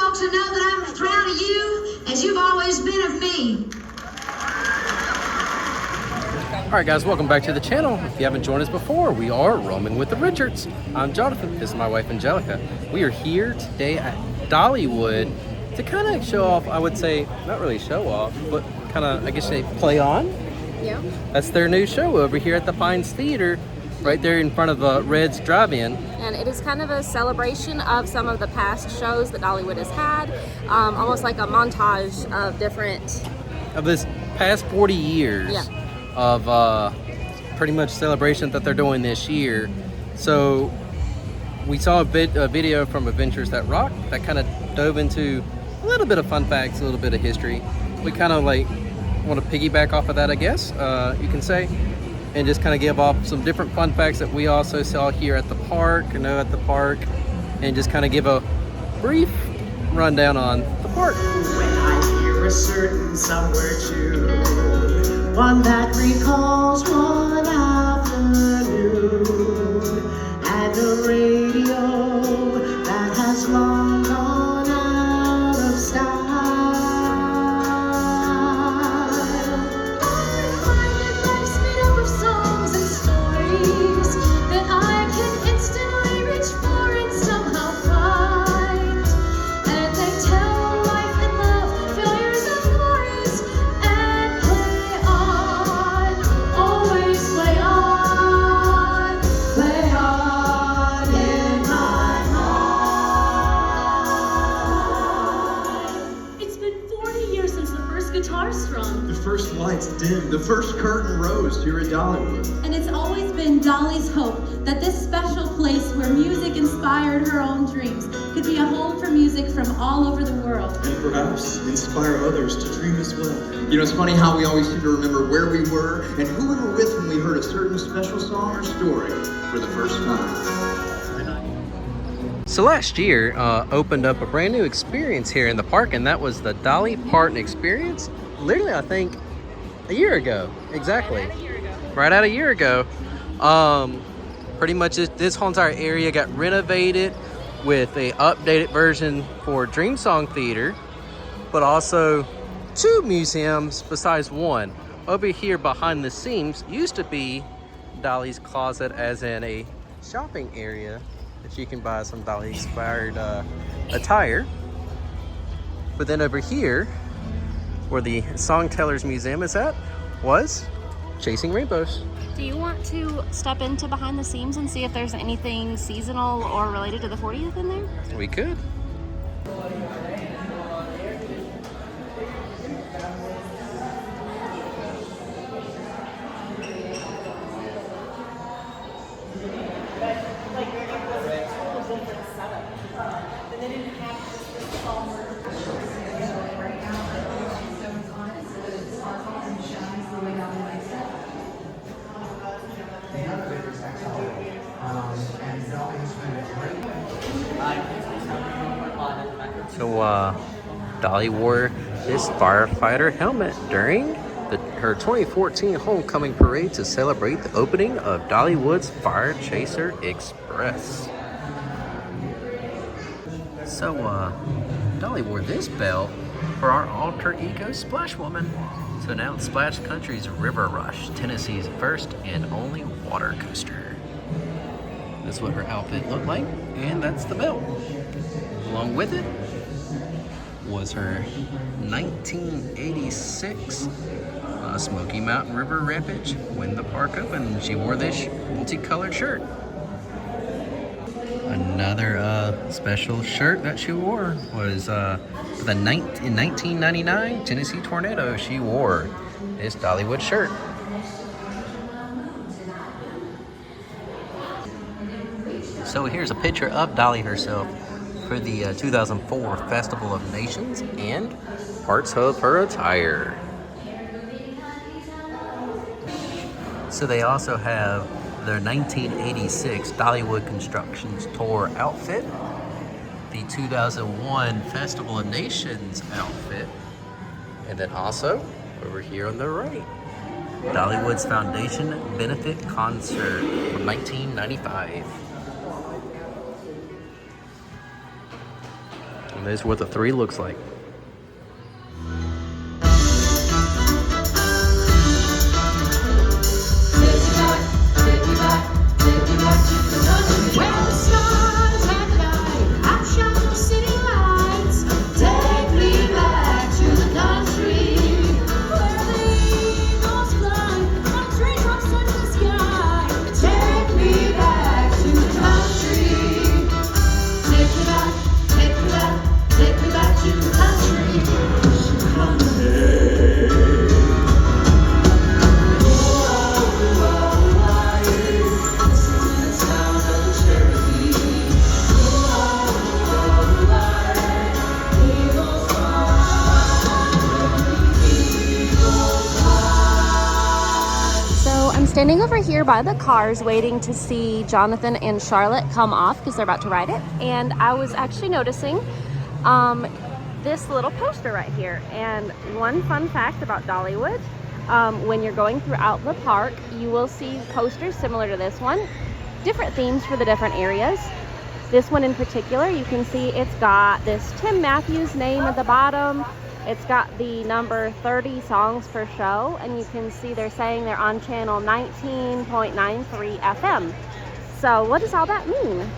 all to know that I'm as proud of you as you've always been of me. Alright guys, welcome back to the channel. If you haven't joined us before, we are Roaming with the Richards. I'm Jonathan, this is my wife Angelica. We are here today at Dollywood to kind of show off, I would say, not really show off, but kind of, I guess they play on. Yeah. That's their new show over here at the Pines Theater, right there in front of Red's Drive-In. And it is kind of a celebration of some of the past shows that Dollywood has had, almost like a montage of different... Of this past 40 years. Yeah. Of pretty much celebration that they're doing this year. So we saw a video from Adventures That Rock that kind of dove into a little bit of fun facts, a little bit of history. We kind of like want to piggyback off of that, I guess you can say, and just kind of give off some different fun facts that we also saw here at the park, and just kind of give a brief rundown on the park. When I hear a certain somewhere tune, one that recalls one afternoon, and a radio that has long gone out of style. I'm reminded life's made up of songs and stories that I can instantly reach for and somehow find, and they tell life and love, failures and glories, and play on, always play on in my mind. It's been 40 years since the first guitar strum, The first lights dimmed, the first curtain rose here at Dollywood. And it's always been Dolly's hope that this special place where music inspired her own dreams could be a home for music from all over the world. And perhaps inspire others to dream as well. You know, it's funny how we always seem to remember where we were and who we were with when we heard a certain special song or story for the first time. So last year opened up a brand new experience here in the park, and that was the Dolly Parton experience. Literally, I think a year ago, exactly. Right out a year ago. Pretty much this whole entire area got renovated with a updated version for Dream Song Theater, but also 2 museums besides one. Over here behind the scenes used to be Dolly's Closet, as in a shopping area that you can buy some Dolly inspired attire. But then over here, where the Songtellers Museum is at, was Chasing Rainbows. Do you want to step into behind the scenes and see if there's anything seasonal or related to the 40th in there? We could. So Dolly wore this firefighter helmet during her 2014 homecoming parade to celebrate the opening of Dollywood's Fire Chaser Express. So Dolly wore this belt for our alter ego Splash Woman to announce Splash Country's River Rush, Tennessee's first and only water coaster. That's what her outfit looked like, and that's the belt. Along with it was her 1986 Smoky Mountain River Rampage when the park opened. She wore this multicolored shirt. Another special shirt that she wore was in 1999 Tennessee Tornado. She wore this Dollywood shirt. So here's a picture of Dolly herself for the 2004 Festival of Nations and parts of her attire. So they also have their 1986 Dollywood Constructions Tour outfit, the 2001 Festival of Nations outfit, and then also over here on the right, Dollywood's Foundation Benefit Concert from 1995. There's what the 3 looks like. Where the stars at night outshine the city lights. Take me back to the country where the eagles fly from treetops to the sky. Take me back to the country. Take me back, take me back, take me back to the country. Standing over here by the cars waiting to see Jonathan and Charlotte come off because they're about to ride it, and I was actually noticing this little poster right here. And one fun fact about Dollywood, when you're going throughout the park, you will see posters similar to this one, different themes for the different areas. This one in particular, you can see it's got this Tim Matthews name at the bottom. It's got the number 30 songs per show, and you can see they're saying they're on channel 19.93 FM. So what does all that mean?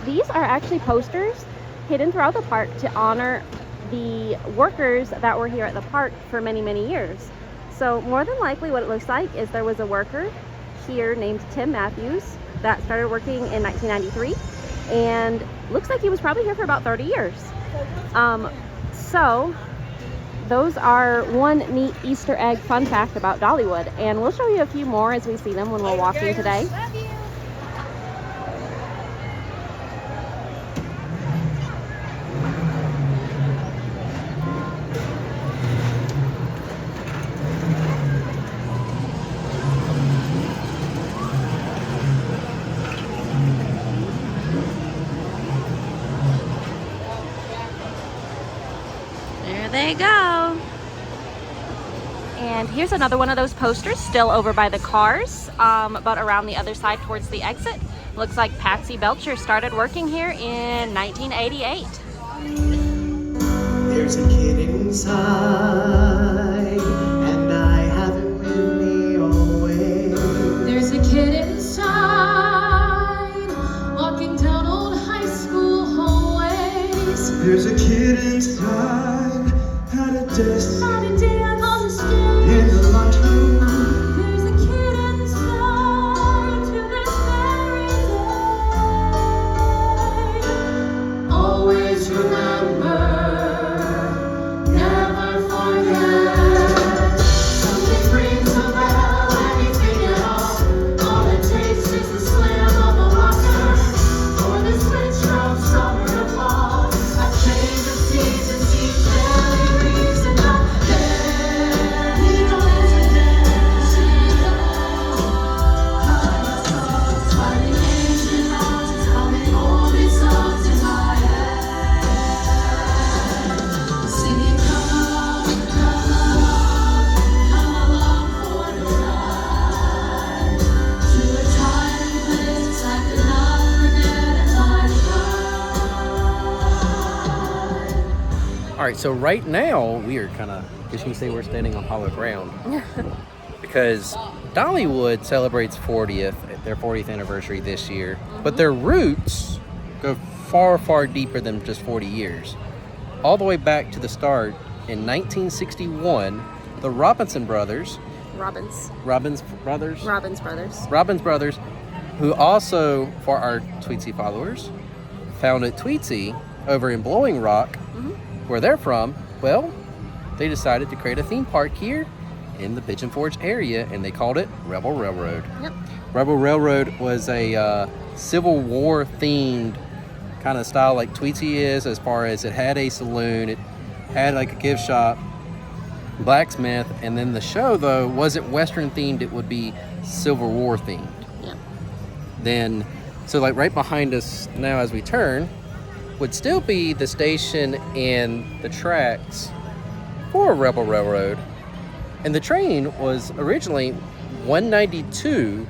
These are actually posters hidden throughout the park to honor the workers that were here at the park for many, many years. So more than likely what it looks like is there was a worker here named Tim Matthews that started working in 1993, and looks like he was probably here for about 30 years. So those are one neat Easter egg fun fact about Dollywood, and we'll show you a few more as we see them when we're walking today. There they go. And here's another one of those posters, still over by the cars, but around the other side towards the exit. Looks like Patsy Belcher started working here in 1988. There's a kid inside, and I have him with me always. There's a kid inside, walking down old high school hallways. There's a kid inside, at a desk, How to dance on the stage. in the lunchroom. There's a kid inside to this very day. Always remember, never forget. Something rings a bell, anything at all. All it takes is the slam of a locker, or the switch from summer to fall. A change of seasons seems very reasonable. Then he goes and dances. Finding ancient houses, humming all these songs in my head. Singing, come along for the ride. To a time and place I could not forget in my life. All right, so right now we are kind of, as you can see, we're standing on hollow ground because Dollywood celebrates their 40th anniversary this year, but their roots go far, far deeper than just 40 years. All the way back to the start in 1961, the Robbins brothers, who also, for our Tweetsie followers, founded Tweetsie over in Blowing Rock, where they're from. Well, they decided to create a theme park here in the Pigeon Forge area, and they called it Rebel Railroad. Yep. Rebel Railroad was a Civil War themed kind of style like Tweetsie is, as far as it had a saloon, it had like a gift shop, blacksmith, and then the show though wasn't Western themed, it would be Civil War themed. Yep. Then, so like right behind us now as we turn would still be the station and the tracks for Rebel Railroad. And the train was originally 192,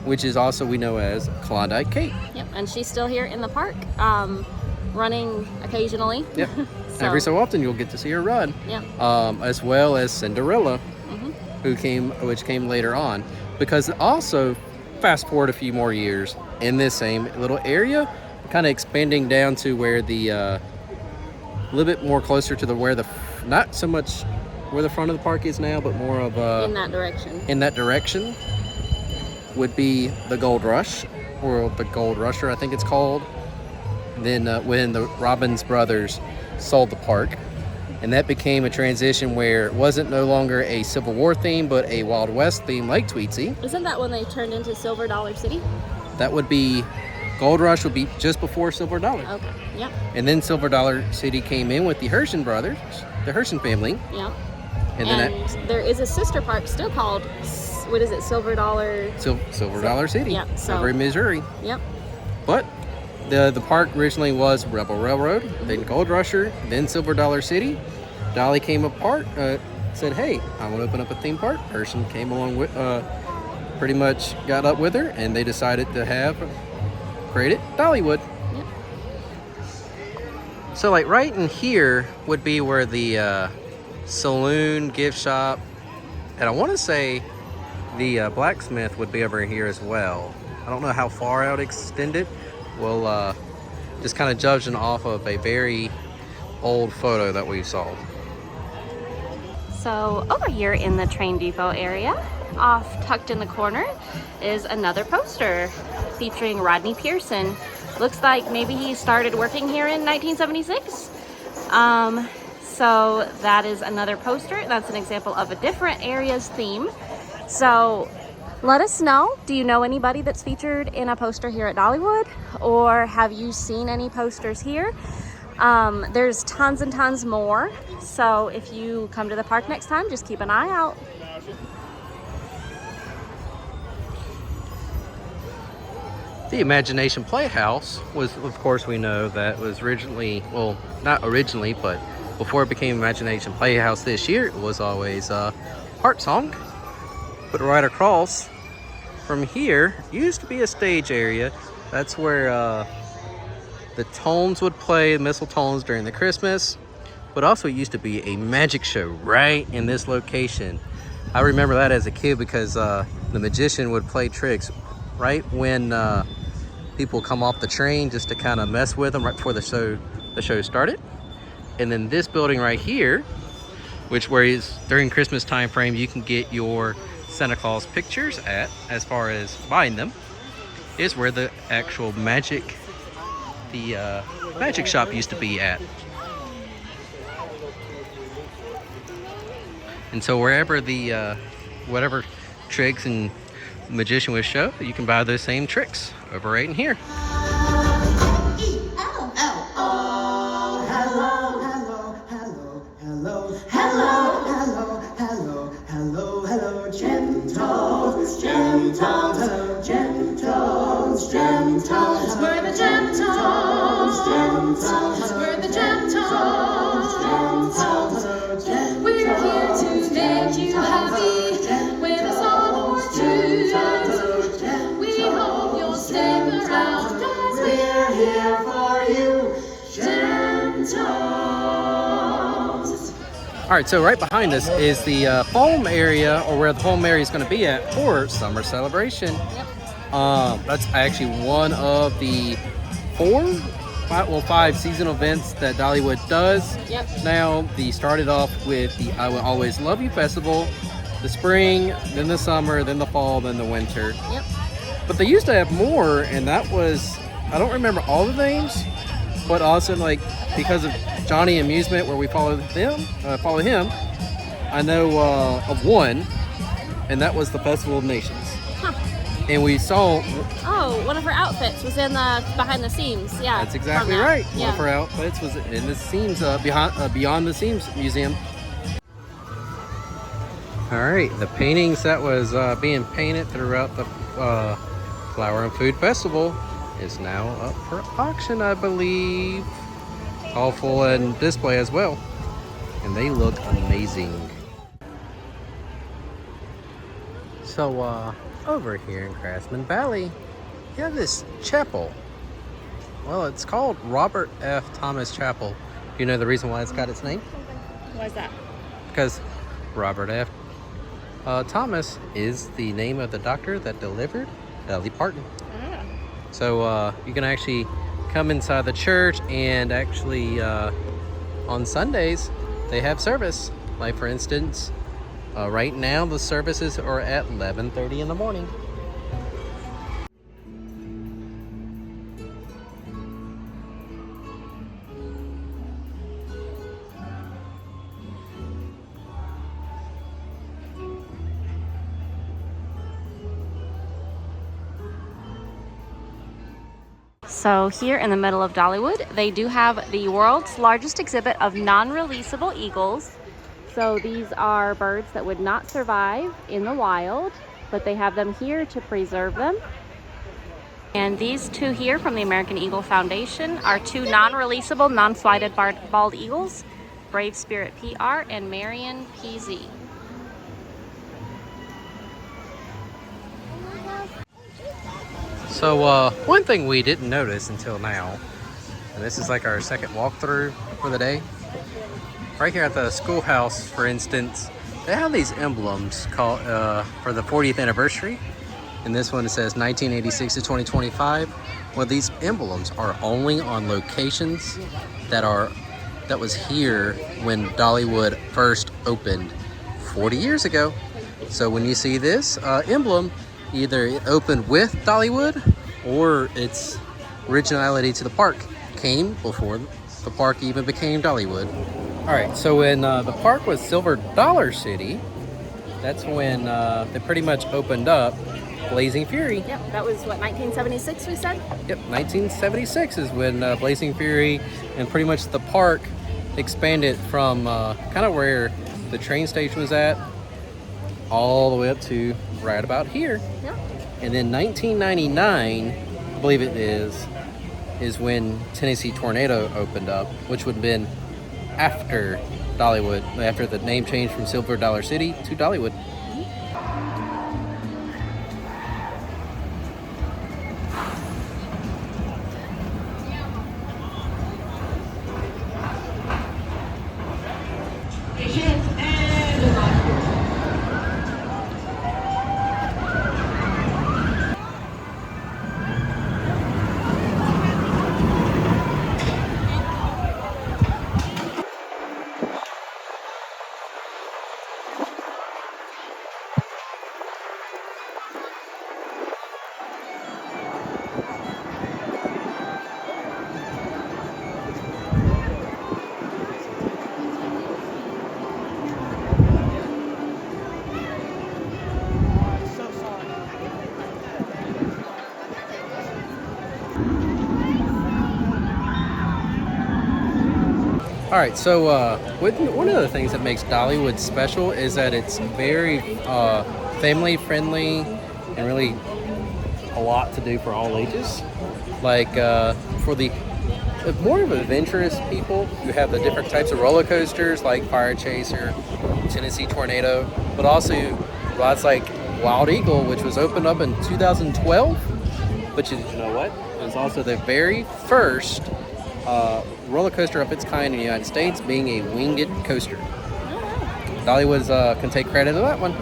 which is also we know as Klondike Kate. Yep, and she's still here in the park. running occasionally. Yep. So, Every so often you'll get to see her run. yeah. As well as Cinderella, Mm-hmm. which came later on. Because also, fast forward a few more years, in this same little area, kind of expanding down to where the a little bit more closer to not so much where the front of the park is now, but more of In that direction. Would be the Gold Rush, or the Gold Rusher, I think it's called. Then when the Robbins brothers sold the park, and that became a transition where it wasn't no longer a Civil War theme, but a Wild West theme like Tweetsie. Isn't that when they turned into Silver Dollar City? That would be, Gold Rush would be just before Silver Dollar. Okay, yep, And then Silver Dollar City came in with the Herschend brothers, the Herschend family. yep. And And then there is a sister park still called, what is it, Silver Dollar? Silver Dollar City, yeah, so- over in Missouri. Yep. But the park originally was Rebel Railroad, then Gold Rusher, then Silver Dollar City. Dolly came apart, said, "Hey, I want to open up a theme park." Herschend came along with, pretty much got up with her, and they decided to create it Dollywood. Yep. So like right in here would be where the saloon, gift shop, and I want to say the blacksmith would be over here as well. I don't know how far out extended. We'll just kind of judging off of a very old photo that we saw. So over here in the train depot area, off tucked in the corner, is another poster featuring Rodney Pearson. Looks like maybe he started working here in 1976. So that is another poster. That's an example of a different area's theme. So let us know, do you know anybody that's featured in a poster here at Dollywood? Or have you seen any posters here? There's tons and tons more. So if you come to the park next time, just keep an eye out. The Imagination Playhouse was, of course, we know that was originally, well, not originally, but before it became Imagination Playhouse this year, it was always Heart Song. But right across from here used to be a stage area. That's where the Tones would play, Missile Tones, during the Christmas. But also it used to be a magic show right in this location. I remember that as a kid because the magician would play tricks right when people come off the train, just to kind of mess with them right before the show started. And then this building right here, where is during Christmas time frame, you can get your Santa Claus pictures at, as far as buying them, is where the actual magic shop used to be at. And so wherever the whatever tricks and magician would show, you can buy those same tricks over right in here. We're the Gem Tones. We're the Gem Tones. We're here to make you happy with a song or two. We hope you'll stick around, 'cause we're here for you, Gem Tones. All right, so right behind us is the foam area, or where the foam area is going to be at for Summer Celebration. Yep. That's actually one of the 5 seasonal events that Dollywood does. Yep. Now, they started off with the I Will Always Love You Festival, the spring, then the summer, then the fall, then the winter. Yep. But they used to have more, and that was, I don't remember all the names, but also like because of Johnny Amusement, where we follow him, I know of one, and that was the Festival of Nations. Huh. And we saw, Oh, one of her outfits was in the behind the seams. Yeah. that's exactly from that. right. Yeah. One of her outfits was in the Seams, Beyond the Seams Museum. All right, the paintings that was being painted throughout the Flower and Food Festival is now up for auction, I believe. All full and display as well. And they look amazing. So over here in Craftsman Valley, you have this chapel. Well, it's called Robert F. Thomas Chapel. Do you know the reason why it's got its name? Why is that? Because Robert F. Thomas is the name of the doctor that delivered Dolly Parton. Ah. So you can actually come inside the church, and actually on Sundays they have service. Like for instance, right now the services are at 11:30 in the morning. So here in the middle of Dollywood, they do have the world's largest exhibit of non-releasable eagles. So these are birds that would not survive in the wild, but they have them here to preserve them. And these two here from the American Eagle Foundation are two non-releasable, non-flighted bald eagles, Brave Spirit PR and Marion PZ. So one thing we didn't notice until now, and this is like our second walkthrough for the day. Right here at the schoolhouse, for instance, they have these emblems called for the 40th anniversary. And this one, it says 1986 to 2025. Well, these emblems are only on locations that was here when Dollywood first opened 40 years ago. So when you see this emblem, either it opened with Dollywood or its originality to the park came before the park even became Dollywood. All right, so when the park was Silver Dollar City, that's when they pretty much opened up Blazing Fury. Yep, that was what, 1976 we said? Yep, 1976 is when Blazing Fury and pretty much the park expanded from kind of where the train station was at all the way up to right about here. Yep. And then 1999, I believe it is when Tennessee Tornado opened up, which would have been after Dollywood, after the name changed from Silver Dollar City to Dollywood. All right, so one of the things that makes Dollywood special is that it's very family friendly and really a lot to do for all ages. Like for the more of adventurous people, you have the different types of roller coasters like Fire Chaser, Tennessee Tornado, but also rides like Wild Eagle, which was opened up in 2012. But you know what? It was also the very first roller coaster of its kind in the United States, being a winged coaster. Dollywood can take credit of that one.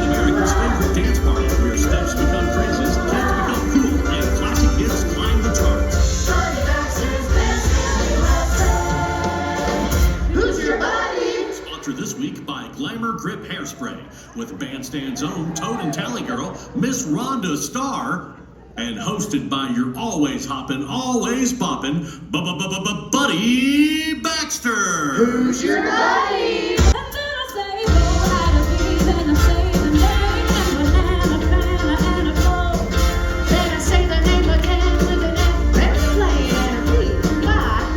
America's favorite dance party, where steps become phrases, kids become cool, and classic hits climb the charts. Sponsored this week by Glamour Grip Hairspray, with Bandstand's own Toad and Tally Girl, Miss Rhonda Starr, and hosted by your always hoppin', always poppin', Buddy Baxter. Who's your buddy? And then I say, oh, how to be, then I say the name, and banana, and a bow. Then I say the name again with an F, and a play, and a B, and Y,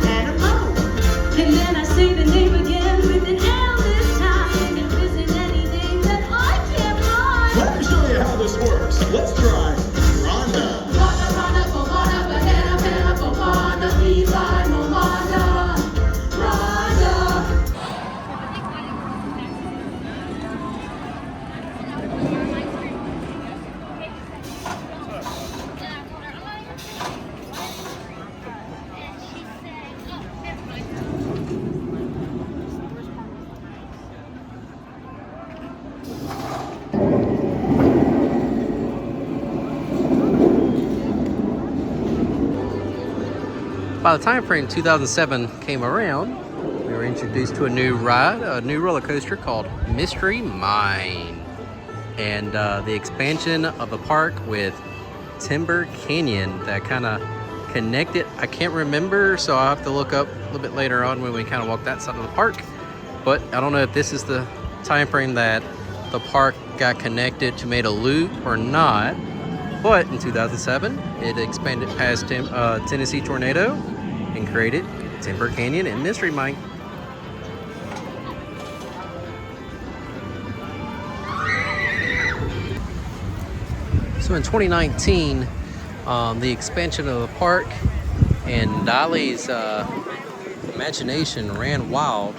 and a O. And then I say the name again with an L this time, and isn't any name that I can't rhyme. Let me show you how this works. Let's try Rhonda. Rhonda, banana, banana, banana, banana, B, Y, Moana. by the time frame 2007 came around, we were introduced to a new ride, a new roller coaster called Mystery Mine. And the expansion of the park with Timber Canyon that kind of connected. I can't remember, so I'll have to look up a little bit later on when we kind of walk that side of the park. But I don't know if this is the time frame that the park got connected to made a loop or not. But in 2007, it expanded past Tennessee Tornado and created Timber Canyon and Mystery Mine. So in 2019, the expansion of the park and Dolly's imagination ran wild,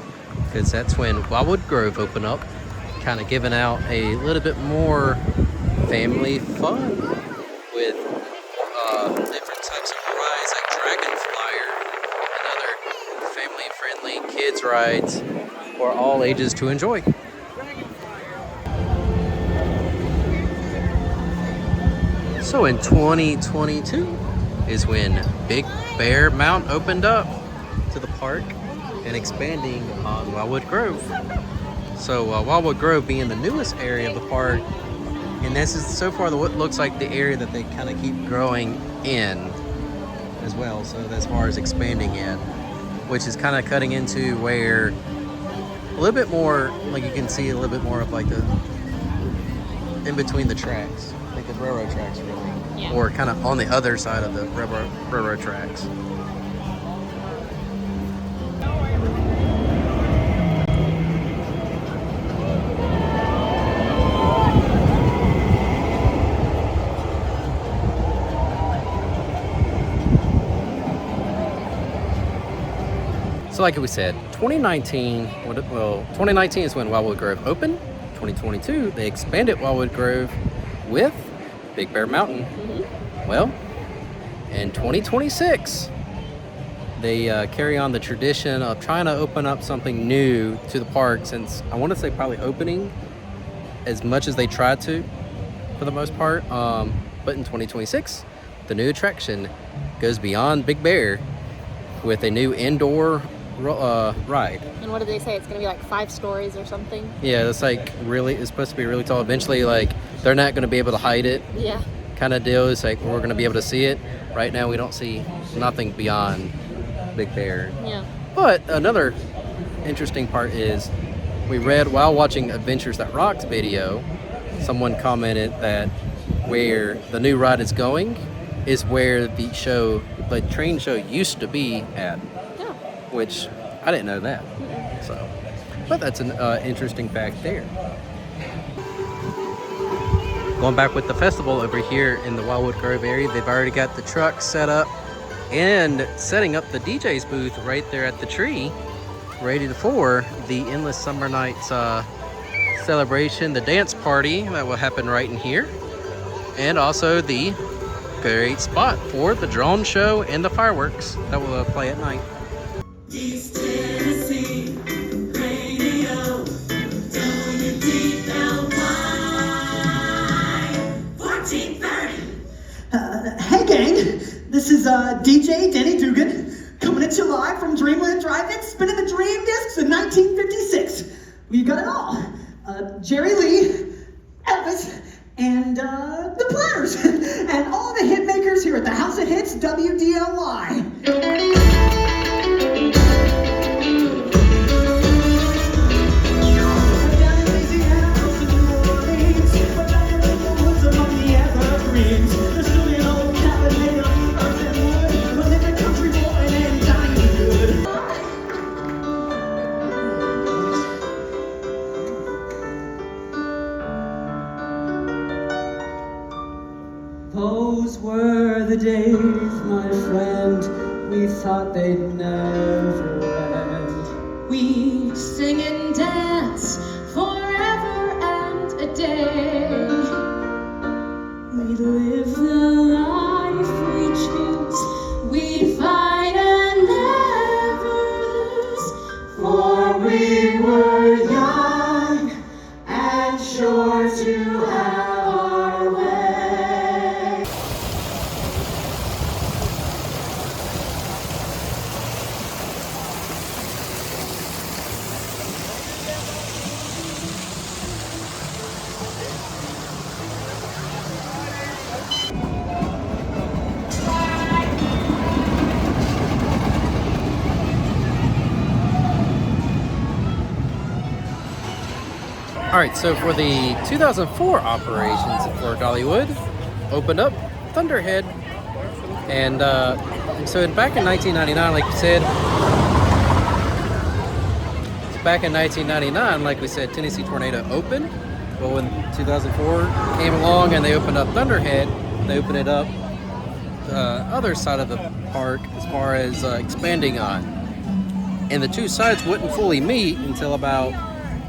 because that's when Wildwood Grove opened up, kind of giving out a little bit more family fun with different types of rides like Dragon Flyer and other family-friendly kids rides for all ages to enjoy. So in 2022 is when Big Bear Mountain opened up to the park and expanding on Wildwood Grove. So Wildwood Grove being the newest area of the park, and this is so far what looks like the area that they kind of keep growing in as well. So as far as expanding in, which is kind of cutting into where a little bit more, like you can see a little bit more of like the in between the tracks. Like the railroad tracks, really. Yeah. Or kind of on the other side of the railroad tracks. So like we said, 2019 is when Wildwood Grove opened. 2022, they expanded Wildwood Grove with Big Bear Mountain. Well, in 2026, they carry on the tradition of trying to open up something new to the park, since I want to say probably opening as much as they tried to for the most part. But in 2026, the new attraction goes beyond Big Bear with a new indoor ride. And what did they say? It's gonna be like 5 stories or something? Yeah, it's like really, it's supposed to be really tall. Eventually, like, they're not gonna be able to hide it. Yeah. Kind of deal. It's like we're gonna be able to see it. Right now we don't see nothing beyond Big Bear. Yeah. But another interesting part is we read while watching Adventures That Rocks video, someone commented that where the new ride is going is where the train show used to be at. Which I didn't know that. So, but that's an interesting fact there. Going back with the festival over here in the Wildwood Grove area, they've already got the truck set up and setting up the DJ's booth right there at the tree, ready for the Endless Summer Nights celebration, the dance party that will happen right in here, and also the great spot for the drone show and the fireworks that will play at night. East Tennessee Radio, WDLY 1430. Hey gang, this is DJ Danny Dugan coming at you live from Dreamland Drive-In, spinning the dream discs in 1956. We got it all. Jerry Lee, Elvis, and the Platters, and all the hit makers here at the House of Hits WDLY. Those were the days, my friend, we thought they'd never end. We'd sing and dance forever and a day. We'd live the life we choose. We'd fight and never lose. For we were young and sure to have our way. All right, so for the 2004 operations for Dollywood, opened up Thunderhead, and so back in 1999, like we said, Tennessee Tornado opened. Well, when 2004 came along and they opened up Thunderhead, they opened it up the other side of the park as far as expanding on. And the two sides wouldn't fully meet until about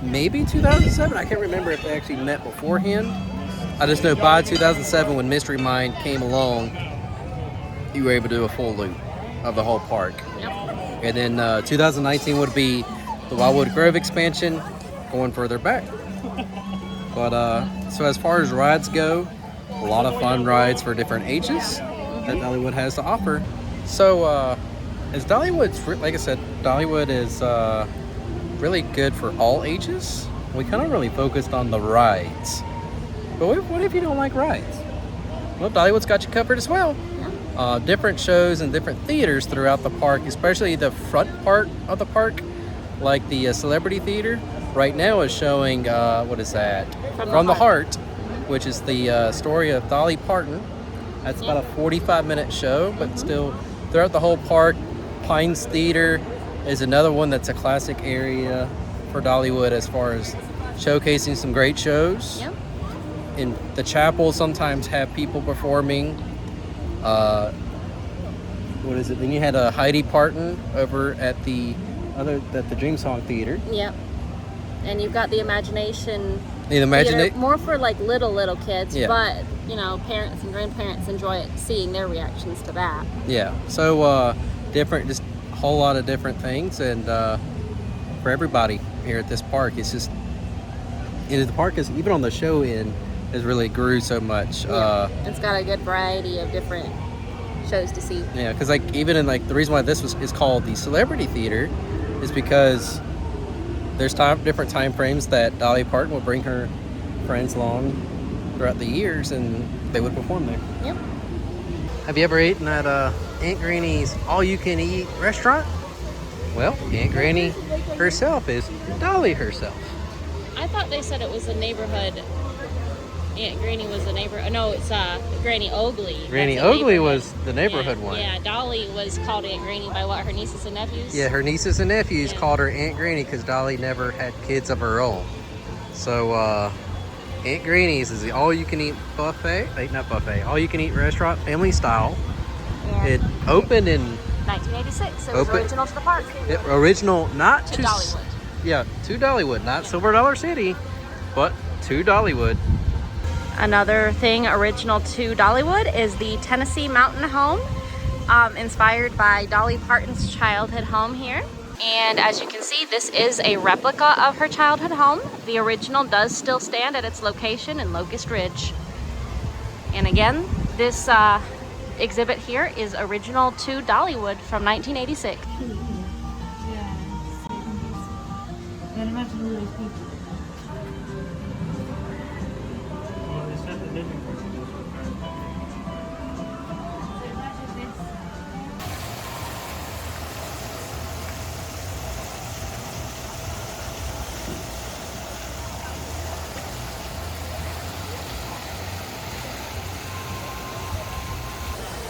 maybe 2007. I can't remember if they actually met beforehand. I just know by 2007 when Mystery Mine came along, you were able to do a full loop of the whole park. Yep. And then 2019 would be the Wildwood Grove expansion, going further back. But so as far as rides go, a lot of fun rides for different ages that Dollywood has to offer. So as Dollywood's, like I said, Dollywood is really good for all ages. We kind of really focused on the rides. But what if you don't like rides? Well, Dollywood's got you covered as well. Different shows and different theaters throughout the park, especially the front part of the park, like the Celebrity Theater. Right now is showing, what is that? From the Heart, which is the story of Dolly Parton. That's about a 45-minute show, but still throughout the whole park. Pines Theater is another one that's a classic area for Dollywood as far as showcasing some great shows. Yep. In the chapel sometimes have people performing. What is it? Then you had Heidi Parton over at the Dream Song Theater. Yep. And you've got the Imagination. The Theater, more for like little kids, Yeah. but you know, parents and grandparents enjoy it, seeing their reactions to that. Yeah. So different, just a whole lot of different things, and for everybody here at this park, it's just, the park is, even on the show end, has really grew so much. Yeah. It's got a good variety of different shows to see. Yeah, because like even in like the reason why this is called the Celebrity Theater is because there's different time frames that Dolly Parton will bring her friends along throughout the years, and they would perform there. Yep. Have you ever eaten at Aunt Granny's all-you-can-eat restaurant? Well, Aunt Granny herself is Dolly herself. I thought they said it was a neighborhood. Aunt Granny was a neighbor. No, it's Granny Ogley. Granny That's a Ogley neighborhood. was the neighborhood one. Yeah, Dolly was called Aunt Granny by what, her nieces and nephews? Yeah, her nieces and nephews Yeah. called her Aunt Granny because Dolly never had kids of her own. So Aunt Granny's is the all-you-can-eat buffet. Not buffet. All-you-can-eat restaurant, family style. Yeah. It opened in 1986. It was Open- original to the park. original, not To Dollywood. Yeah, to Dollywood, not Silver Dollar City, but to Dollywood. Another thing original to Dollywood is the Tennessee Mountain home, inspired by Dolly Parton's childhood home here. And as you can see, this is a replica of her childhood home. The original does still stand at its location in Locust Ridge. And again, this exhibit here is original to Dollywood from 1986. And imagine who those people.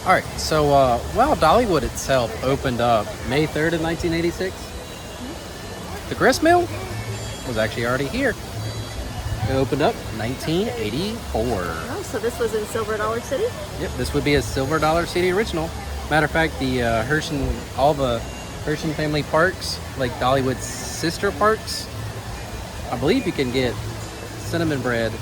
All right, so while Dollywood itself opened up May 3rd of 1986, the grist mill was actually already here. It opened up 1984. Oh, so this was in Silver Dollar City? Yep, this would be a Silver Dollar City original. Matter of fact, the all the Hershon family parks, like Dollywood's sister parks, I believe you can get cinnamon bread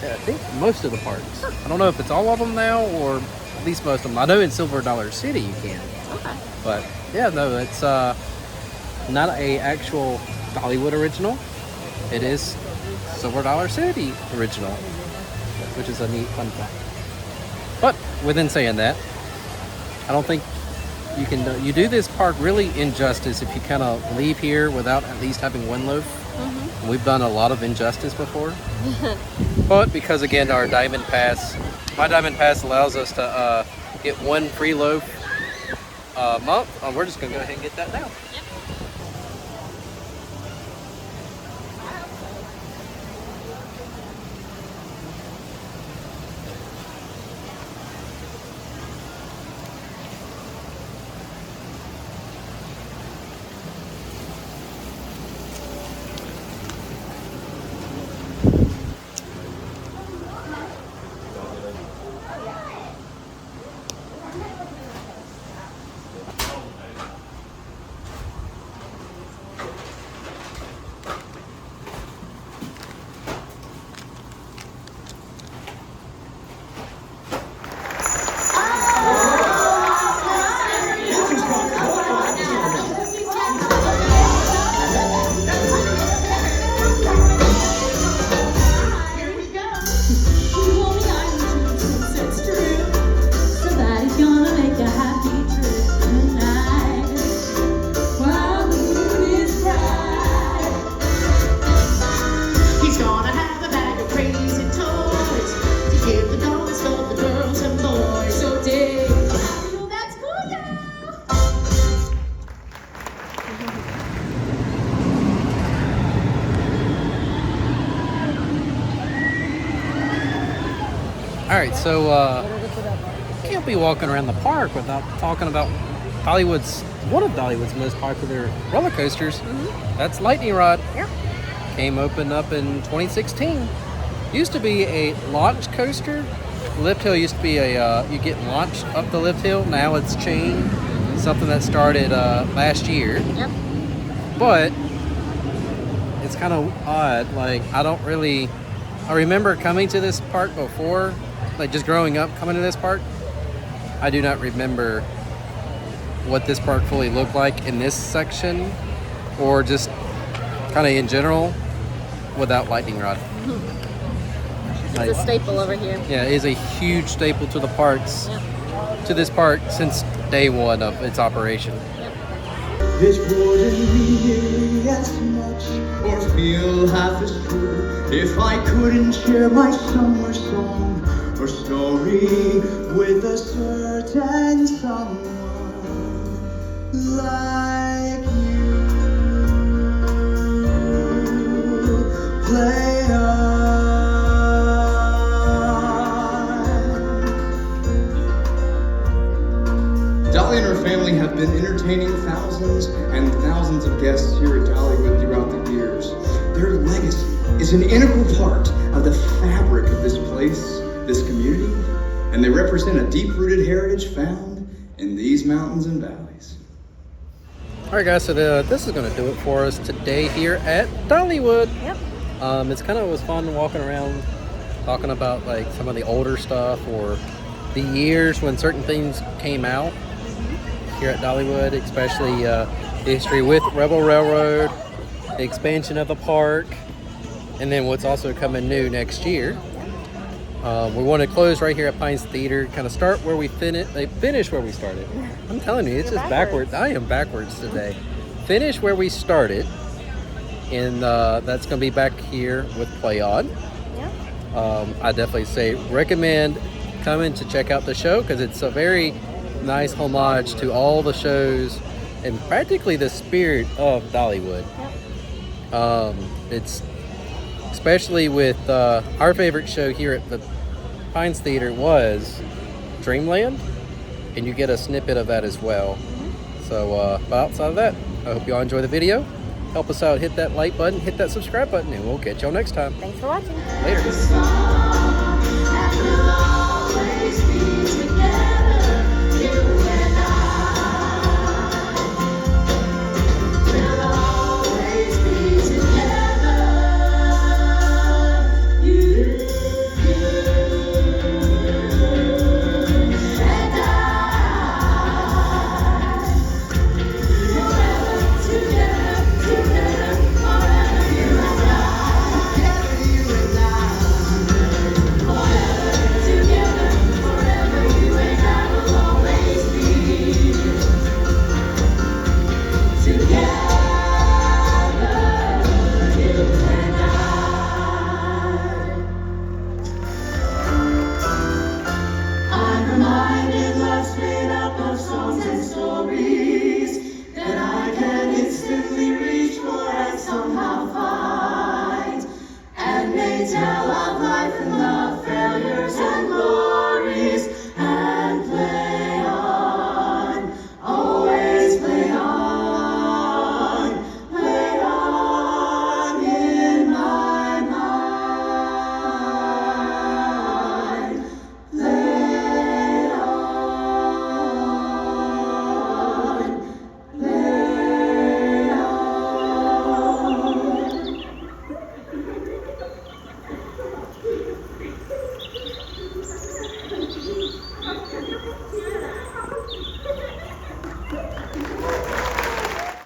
at, I think, most of the parks. I don't know if it's all of them now, or at least most of them. I know in Silver Dollar City you can. Okay. But yeah, no, it's not a actual Dollywood original. It is Silver Dollar City original, which is a neat fun fact. But within saying that, I don't think you do this park really injustice if you kind of leave here without at least having one loaf. Mm-hmm. We've done a lot of injustice before. But because again, our Diamond Pass, my Diamond Pass allows us to get one free loaf a month. We're just gonna go ahead and get that now. All right, so can't be walking around the park without talking about one of Dollywood's most popular roller coasters. That's Lightning Rod. Yep. Came open up in 2016. Used to be a launch coaster. Lift hill used to be you get launched up the lift hill. Now it's chain, something that started last year. Yep. But it's kind of odd. Like I remember coming to this park before, like just growing up coming to this park. I do not remember what this park fully looked like in this section, or just kind of in general without Lightning Rod. It's a staple over here. Yeah, it is a huge staple to the parks, to this park since day one of its operation. This wouldn't be nearly as much or feel half as true if I couldn't share my summer song or story with a certain someone like you. Play on. Dolly and her family have been entertaining thousands and thousands of guests here at Dollywood throughout the years. Their legacy is an integral part of the fabric of this place, this community, and they represent a deep-rooted heritage found in these mountains and valleys. All right, guys, so this is going to do it for us today here at Dollywood. Yep. It's kind of was fun walking around, talking about like some of the older stuff or the years when certain things came out here at Dollywood, especially history with Rebel Railroad, the expansion of the park, and then what's also coming new next year. We want to close right here at Pines Theater, kind of start where we finish where we started. I'm telling you, it's just backwards. I am backwards today. Finish where we started, and that's going to be back here with Play On. Yep. I definitely recommend coming to check out the show because it's a very nice homage to all the shows and practically the spirit of Dollywood. Yep. It's especially with our favorite show here at the Pines Theater was Dreamland, and you get a snippet of that as well. So but outside of that, I hope you all enjoy the video. Help us out, hit that like button, hit that subscribe button, and we'll catch y'all next time. Thanks for watching. Later. Tell of life and love.